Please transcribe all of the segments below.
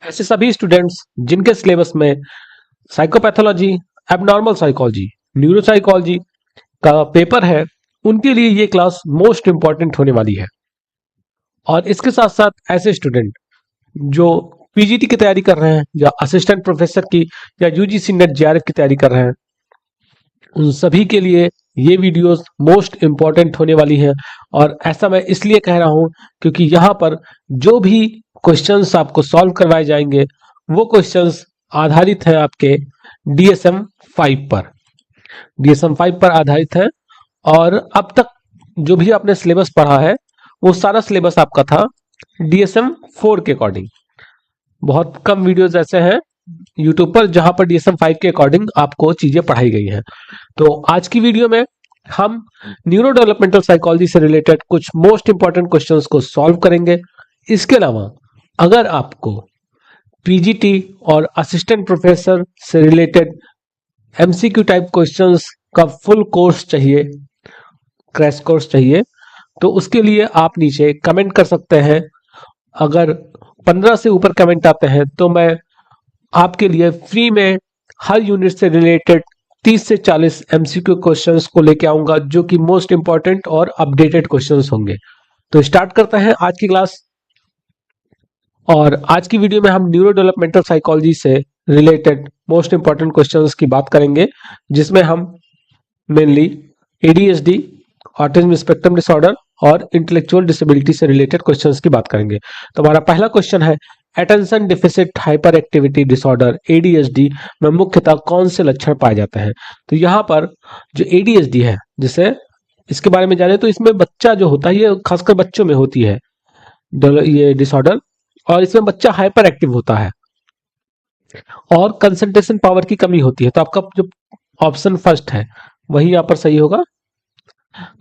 ऐसे सभी स्टूडेंट्स जिनके सिलेबस में साइकोपैथोलॉजी, एबनॉर्मल साइकोलॉजी, न्यूरोसाइकोलॉजी का पेपर है, उनके लिए ये क्लास मोस्ट इंपॉर्टेंट होने वाली है। और इसके साथ साथ ऐसे स्टूडेंट जो पीजीटी की तैयारी कर रहे हैं या असिस्टेंट प्रोफेसर की या यूजीसी नेट जेआरएफ की तैयारी कर रहे हैं, उन सभी के लिए ये वीडियोस मोस्ट इंपॉर्टेंट होने वाली है। और ऐसा मैं इसलिए कह रहा हूं क्योंकि यहाँ पर जो भी क्वेश्चंस आपको सॉल्व करवाए जाएंगे वो क्वेश्चंस आधारित है आपके डीएसएम 5 पर। डीएसएम 5 पर आधारित है। और अब तक जो भी आपने सिलेबस पढ़ा है वो सारा सिलेबस आपका था डीएसएम 4 के अकॉर्डिंग। बहुत कम वीडियोस ऐसे हैं यूट्यूब पर जहां पर डीएसएम 5 के अकॉर्डिंग आपको चीजें पढ़ाई गई हैं। तो आज की वीडियो में हम न्यूरो डेवलपमेंटल साइकोलॉजी से रिलेटेड कुछ मोस्ट इंपॉर्टेंट क्वेश्चंस को सॉल्व करेंगे। इसके अलावा अगर आपको पीजीटी और असिस्टेंट प्रोफेसर से रिलेटेड एमसीक्यू टाइप क्वेश्चंस का फुल कोर्स चाहिए, क्रैश कोर्स चाहिए, तो उसके लिए आप नीचे कमेंट कर सकते हैं। अगर 15 से ऊपर कमेंट आते हैं तो मैं आपके लिए फ्री में हर यूनिट से रिलेटेड 30 से 40 एमसीक्यू क्वेश्चंस को लेके आऊंगा जो कि मोस्ट इंपॉर्टेंट और अपडेटेड क्वेश्चंस होंगे। तो स्टार्ट करते हैं आज की क्लास। और आज की वीडियो में हम न्यूरो डेवलपमेंटल साइकोलॉजी से रिलेटेड मोस्ट इंपॉर्टेंट क्वेश्चंस की बात करेंगे, जिसमें हम mainly ADHD, autism spectrum disorder और इंटेलेक्चुअल डिसेबिलिटी से रिलेटेड क्वेश्चंस की बात करेंगे। तो हमारा पहला क्वेश्चन है, attention deficit hyper activity disorder ADHD में मुख्यतः कौन से लक्षण पाए जाते हैं। तो यहाँ पर जो एडीएचडी है, जिसे इसके बारे में जाने तो इसमें बच्चा जो होता है, ये खासकर बच्चों में होती है ये डिसऑर्डर, और इसमें बच्चा हाइपर एक्टिव होता है और कंसंट्रेशन पावर की कमी होती है। तो आपका जो ऑप्शन फर्स्ट है वही यहाँ पर सही होगा।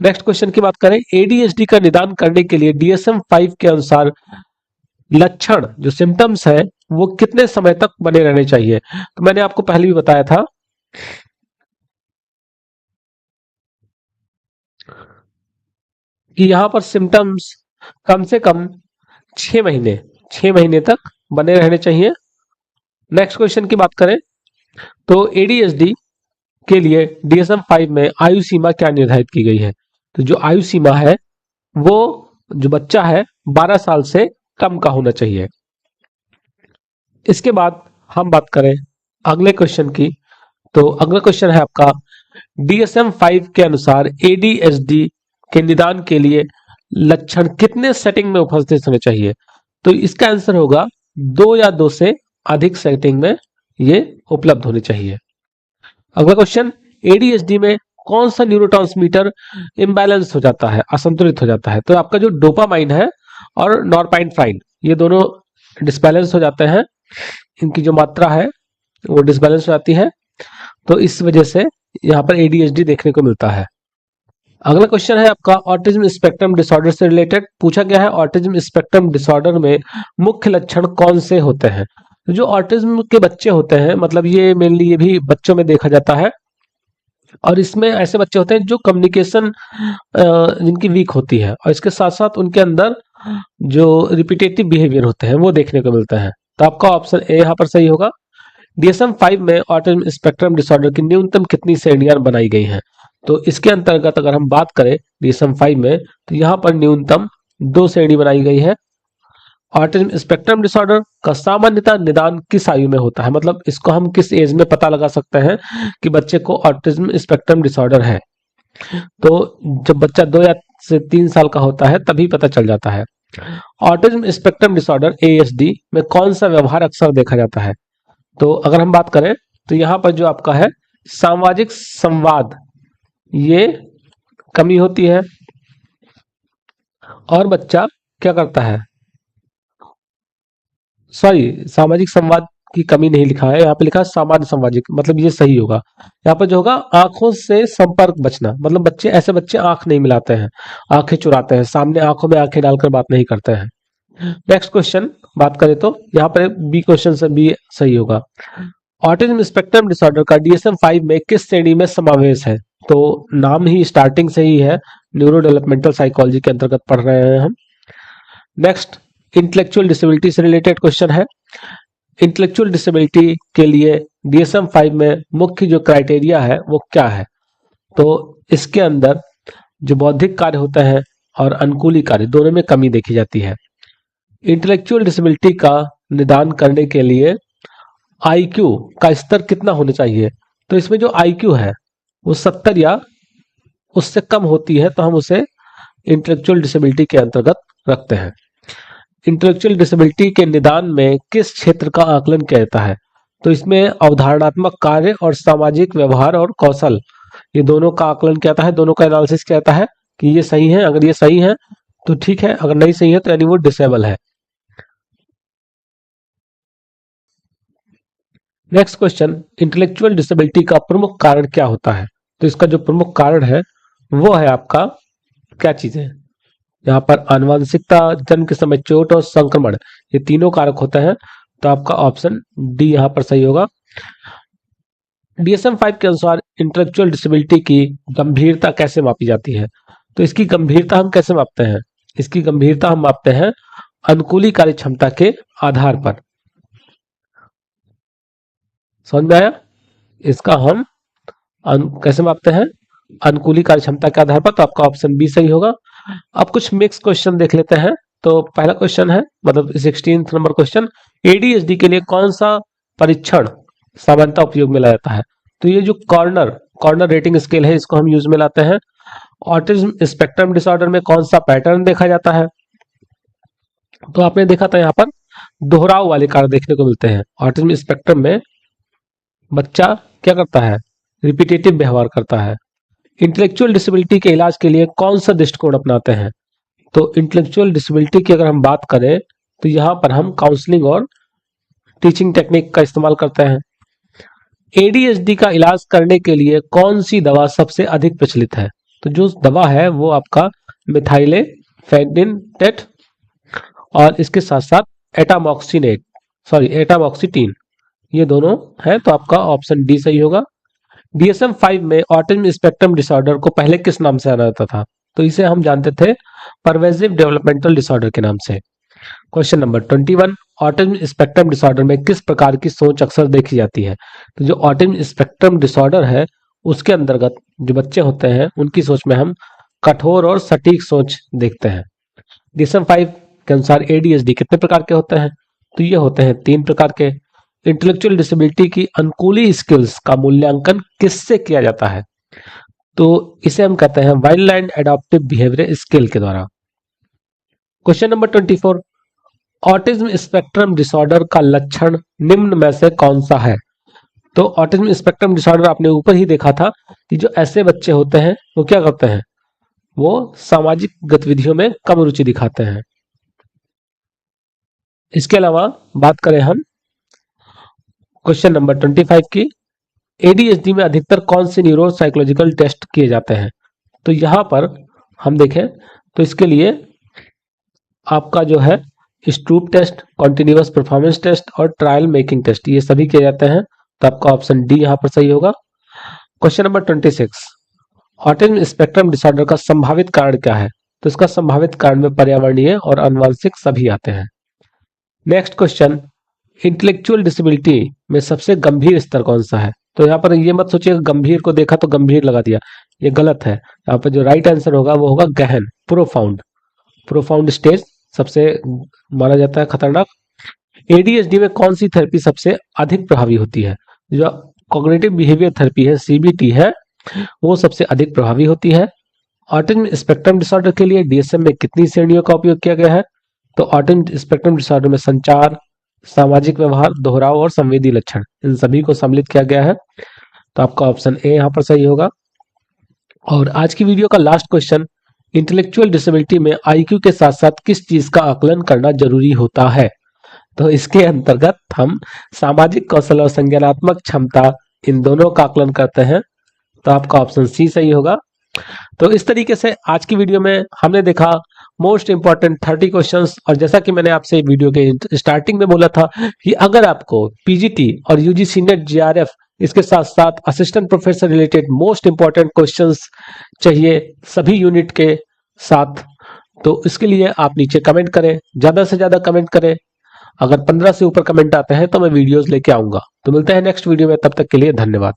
नेक्स्ट क्वेश्चन की बात करें, एडीएचडी का निदान करने के लिए डीएसएम 5 के अनुसार लक्षण जो सिम्टम्स है वो कितने समय तक बने रहने चाहिए। तो मैंने आपको पहले भी बताया था कि यहां पर सिम्टम्स कम से कम 6 महीने तक बने रहने चाहिए। नेक्स्ट क्वेश्चन की बात करें तो एडीएचडी के लिए डीएसएम 5 में आयु सीमा क्या निर्धारित की गई है। तो जो आयु सीमा है वो जो बच्चा है 12 साल से कम का होना चाहिए। इसके बाद हम बात करें अगले क्वेश्चन की, तो अगला क्वेश्चन है आपका, डीएसएम 5 के अनुसार एडीएचडी के निदान के लिए लक्षण कितने सेटिंग में उपस्थित होने चाहिए। तो इसका आंसर होगा 2 या 2 से अधिक सेटिंग में ये उपलब्ध होने चाहिए। अगला क्वेश्चन, एडीएचडी में कौन सा न्यूरोट्रांसमीटर इम्बैलेंस हो जाता है, असंतुलित हो जाता है। तो आपका जो डोपामाइन है और नॉरपेनेफ्राइन, ये दोनों डिसबैलेंस हो जाते हैं, इनकी जो मात्रा है वो डिसबैलेंस हो जाती है, तो इस वजह से यहाँ पर एडीएचडी देखने को मिलता है। अगला क्वेश्चन है आपका, ऑटिज्म स्पेक्ट्रम डिसऑर्डर से रिलेटेड पूछा गया है, ऑटिज्म स्पेक्ट्रम डिसऑर्डर में मुख्य लक्षण कौन से होते हैं। तो जो ऑटिज्म के बच्चे होते हैं, मतलब ये मेनली ये भी बच्चों में देखा जाता है, और इसमें ऐसे बच्चे होते हैं जो कम्युनिकेशन जिनकी वीक होती है, और इसके साथ साथ उनके अंदर जो रिपीटेटिव बिहेवियर होते हैं वो देखने को मिलता है। तो आपका ऑप्शन ए यहाँ पर सही होगा। डीएसएम 5 में ऑटिज्म स्पेक्ट्रम डिसऑर्डर की न्यूनतम कितनी श्रेणियां बनाई गई हैं। तो इसके अंतर्गत अगर हम बात करें डीएसएम 5 में, तो यहाँ पर न्यूनतम 2 श्रेणी बनाई गई है। ऑटिज्म स्पेक्ट्रम डिसऑर्डर का सामान्यतः निदान किस आयु में होता है, मतलब इसको हम किस एज में पता लगा सकते हैं कि बच्चे को ऑटिज्म स्पेक्ट्रम डिसऑर्डर है। तो जब बच्चा 2 या से 3 साल का होता है तभी पता चल जाता है। ऑटिज्म स्पेक्ट्रम डिसऑर्डर एएसडी में कौन सा व्यवहार अक्सर देखा जाता है। तो अगर हम बात करें तो यहाँ पर जो आपका है सामाजिक संवाद, ये कमी होती है, और बच्चा क्या करता है, सॉरी सामाजिक संवाद की कमी नहीं लिखा है, यहाँ पे लिखा है सामान्य सामाजिक, मतलब ये सही होगा। यहाँ पर जो होगा आंखों से संपर्क बचना, मतलब बच्चे ऐसे बच्चे आंख नहीं मिलाते हैं, आंखें चुराते हैं, सामने आंखों में आंखें डालकर बात नहीं करते हैं। नेक्स्ट क्वेश्चन बात करें तो यहाँ पर बी क्वेश्चन से बी सही होगा। ऑटिज्म स्पेक्ट्रम डिसऑर्डर का डीएसएम 5 में किस श्रेणी में समावेश है। तो नाम ही स्टार्टिंग से ही है, न्यूरो डेवलपमेंटल साइकोलॉजी के अंतर्गत पढ़ रहे हैं हम। नेक्स्ट इंटेलेक्चुअल डिसेबिलिटी से रिलेटेड क्वेश्चन है, इंटेलेक्चुअल डिसेबिलिटी के लिए DSM-5 में मुख्य जो क्राइटेरिया है वो क्या है? तो इसके अंदर जो बौद्धिक कार्य होते हैं और अनुकूली कार्य दोनों में कमी देखी जाती है। इंटेलेक्चुअल डिसेबिलिटी का निदान करने के लिए IQ का स्तर कितना होना चाहिए? तो इसमें जो IQ है वो 70 या उससे कम होती है तो हम उसे इंटेलेक्चुअल डिसेबिलिटी के अंतर्गत रखते हैं। इंटेलेक्चुअल डिसेबिलिटी के निदान में किस क्षेत्र का आकलन किया जाता है? तो इसमें अवधारणात्मक कार्य और सामाजिक व्यवहार और कौशल, ये दोनों का आकलन किया जाता है, दोनों का एनालिसिस किया जाता है कि ये सही है। अगर ये सही है तो ठीक है, अगर नहीं सही है तो यानी वो डिसेबल है। नेक्स्ट क्वेश्चन, इंटेलेक्चुअल डिसेबिलिटी का प्रमुख कारण क्या होता है? तो इसका जो प्रमुख कारण है वो है आपका क्या चीजें, यहाँ पर आनुवंशिकता, जन्म के समय चोट और संक्रमण, ये तीनों कारक होते हैं। तो आपका ऑप्शन डी यहाँ पर सही होगा। DSM-5 के अनुसार इंटेलेक्चुअल डिसेबिलिटी की गंभीरता कैसे मापी जाती है? तो इसकी गंभीरता हम कैसे मापते हैं? इसकी गंभीरता हम मापते हैं अनुकूली कार्य क्षमता के आधार पर। समझ में आया? इसका हम कैसे मापते हैं? अनुकूली कार्य क्षमता के आधार पर। तो आपका ऑप्शन बी सही होगा। अब कुछ मिक्स क्वेश्चन देख लेते हैं। तो पहला क्वेश्चन है, मतलब 16 नंबर क्वेश्चन, ADHD के लिए कौन सा परीक्षण सामान्यतः उपयोग में लाया जाता है? तो ये जो कॉर्नर रेटिंग स्केल है इसको हम यूज में लाते हैं। ऑटिज्म स्पेक्ट्रम डिसऑर्डर में कौन सा पैटर्न देखा जाता है? तो आपने देखा था यहाँ पर दोहराव वाले कार्य देखने को मिलते हैं। ऑटिज्म स्पेक्ट्रम में बच्चा क्या करता है? रिपीटेटिव व्यवहार करता है। इंटेलेक्चुअल डिसेबिलिटी के इलाज के लिए कौन सा दृष्टिकोण अपनाते हैं? तो इंटेलेक्चुअल डिसेबिलिटी की अगर हम बात करें तो यहाँ पर हम काउंसलिंग और टीचिंग टेक्निक का इस्तेमाल करते हैं। ADHD का इलाज करने के लिए कौन सी दवा सबसे अधिक प्रचलित है? तो जो दवा है वो आपका मिथाइलेफेनिडेट और इसके साथ साथ एटामॉक्सिटिन, ये दोनों है। तो आपका ऑप्शन डी सही होगा। DSM-5 में ऑटिज्म स्पेक्ट्रम डिसऑर्डर को पहले किस नाम से जाना जाता था? तो इसे हम जानते थे परवेजिव डेवलपमेंटल डिसऑर्डर के नाम से। Question number 21, autism spectrum disorder में किस प्रकार की सोच अक्सर देखी जाती है? तो जो ऑटिज्म स्पेक्ट्रम डिसऑर्डर है उसके अंतर्गत जो बच्चे होते हैं उनकी सोच में हम कठोर और सटीक सोच देखते हैं। DSM-5 के अनुसार ADHD कितने प्रकार के होते हैं? तो ये होते हैं 3 प्रकार के। इंटेलेक्चुअल डिसेबिलिटी की अनुकूली स्किल्स का मूल्यांकन किससे किया जाता है? तो इसे हम कहते हैं wild line adaptive behaviour scale के द्वारा। Question number 24, autism spectrum disorder का लक्षण निम्न में से कौन सा है? तो ऑटिज्म स्पेक्ट्रम डिसऑर्डर आपने ऊपर ही देखा था कि जो ऐसे बच्चे होते हैं वो क्या करते हैं? वो सामाजिक गतिविधियों में कम रुचि दिखाते हैं। इसके अलावा बात करें हम क्वेश्चन नंबर 25 की, ADHD में अधिकतर कौन से न्यूरो साइकोलॉजिकल टेस्ट किए जाते हैं? तो यहां पर हम देखें तो इसके लिए आपका जो है stroop test, continuous performance test और ट्रायल मेकिंग टेस्ट, ये सभी किए जाते हैं। तो आपका ऑप्शन डी यहां पर सही होगा। Question number 26, autism spectrum disorder का संभावित कारण क्या है? तो इसका संभावित कारण में पर्यावरणीय और आनुवंशिक सभी आते हैं। नेक्स्ट क्वेश्चन, इंटेलेक्चुअल डिसेबिलिटी में सबसे गंभीर स्तर कौन सा है? तो यहाँ पर ये मत सोचिए गंभीर को देखा तो गंभीर लगा दिया, ये गलत है। यहाँ पर जो राइट आंसर होगा वो होगा गहन, प्रोफाउंड स्टेज सबसे माना जाता है खतरनाक। ADHD में कौन सी थेरेपी सबसे अधिक प्रभावी होती है? जो कॉग्निटिव बिहेवियर थेरेपी है, CBT है, वो सबसे अधिक प्रभावी होती है। ऑटिज्म स्पेक्ट्रम डिसऑर्डर के लिए DSM में कितनी श्रेणियों का उपयोग किया गया है? तो ऑटिज्म स्पेक्ट्रम डिसऑर्डर में संचार, सामाजिक व्यवहार, दोहराव और संवेदी लक्षण, इन सभी को सम्मिलित किया गया है। तो आपका ऑप्शन ए यहां पर सही होगा। और आज की वीडियो का लास्ट क्वेश्चन, इंटेलेक्चुअल डिसेबिलिटी में IQ के साथ साथ किस चीज का आकलन करना जरूरी होता है? तो इसके अंतर्गत हम सामाजिक कौशल और संज्ञानात्मक क्षमता, इन दोनों का आकलन करते हैं। तो आपका ऑप्शन सी सही होगा। तो इस तरीके से आज की वीडियो में हमने देखा मोस्ट इंपॉर्टेंट 30 क्वेश्चंस। और जैसा कि मैंने आपसे वीडियो के स्टार्टिंग में बोला था कि अगर आपको PGT और UGC नेट GRF इसके साथ साथ assistant professor related most important questions चाहिए सभी यूनिट के साथ, तो इसके लिए आप नीचे कमेंट करें, ज्यादा से ज्यादा कमेंट करें अगर 15 से ऊपर कमेंट आते हैं तो मैं वीडियोस लेके आऊंगा। तो मिलते हैं नेक्स्ट वीडियो में, तब तक के लिए धन्यवाद।